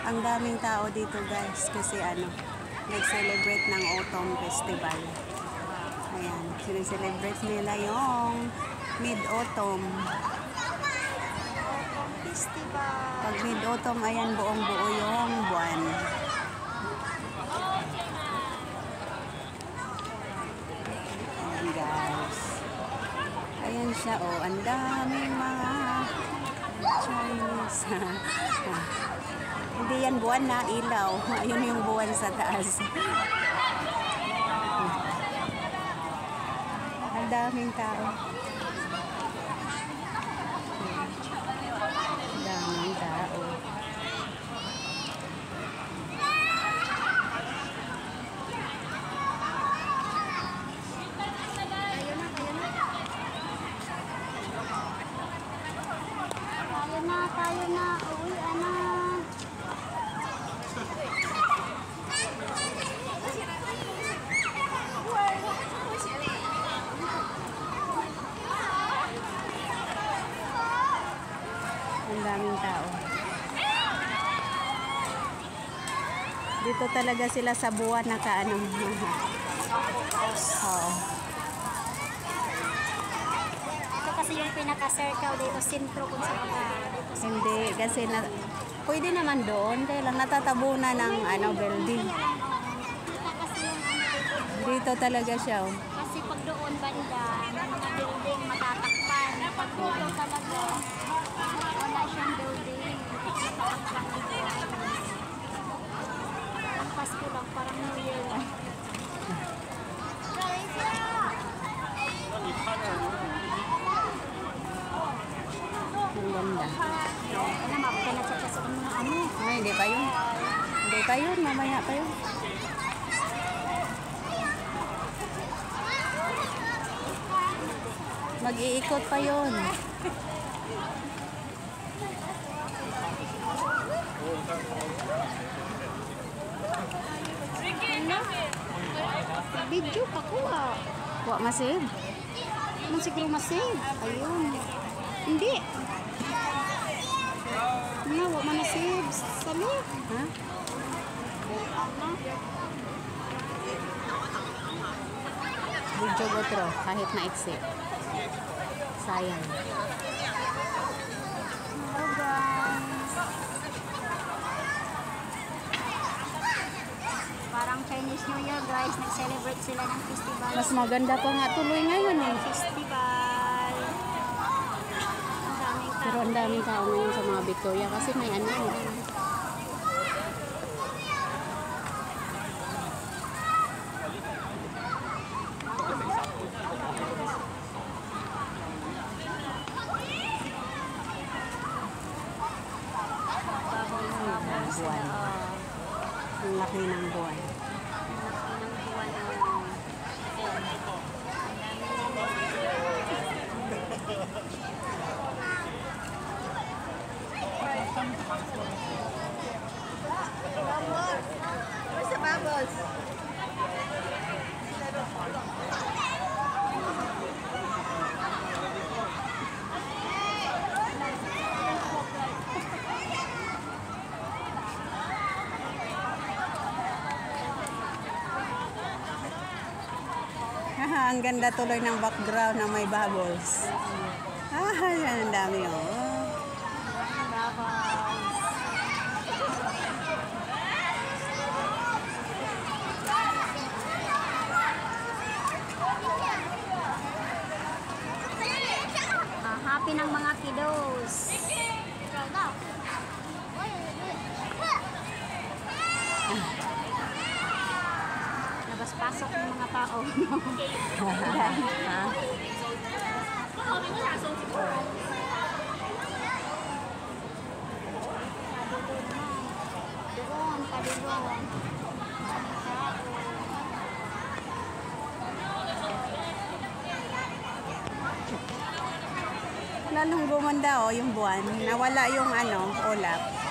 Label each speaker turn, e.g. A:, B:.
A: Ang daming tao dito guys kasi nag-celebrate ng Autumn Festival. Ayan, sineselebrate nila yung Mid-Autumn
B: Festival.
A: Pag Mid-Autumn, ayan, buong-buo yung buwan. Ayan guys. Ayan siya, oh. Ang daming mga Chinese. Hindi yan buwan na, ilaw. Ayun yung buwan sa taas. Ang daming tao. Ang daming tao.
B: Tayo na. Uwi, anak.
A: Ang daming tao. Dito talaga sila sa buwan nakaano. Oo.
B: Ito kasi yung pinaka-circle dito, sentro kung saan ka.
A: Hindi, kasi pwede naman doon. Kaya lang natatabunan ng building. Dito talaga siya. Oh.
B: Kasi pag doon banda, ng mga building matatakpan. Pag dito talaga, wala siyang building. Matatakpan dito. Parang Pasko lang, parang New Year lang.
A: Ang ganda.
B: Ano, mapaka na sa mga ano.
A: Ay, hindi pa yun. Hindi pa yun. Mamaya pa yun. Mag-iikot pa yun.
B: Video pa kuha.
A: Wa masib.
B: Ano siguro masave? Ayun. Hindi. Na, wa man na save. Sali.
A: Ha? Video otro. Kahit na exit. Sayang.
B: Hello guys. Parang Chinese New Year guys. Nag-celebrate sila ng festival.
A: Mas maganda pa nga tuloy ngayon eh.
B: Festival. Ang daming tao.
A: Pero ang daming tao ngayon sa mga Victoria kasi may buwan. Ang laki ng buwan.
B: Where's the bubbles?
A: Ang ganda tuloy ng background na may bubbles. Yan ang dami oh.
B: Happy ng mga kiddos. Labas-pasok ng mga tao. Doon, padulong.
A: Lalong gumanda oh yung buwan. Nawala yung ulap.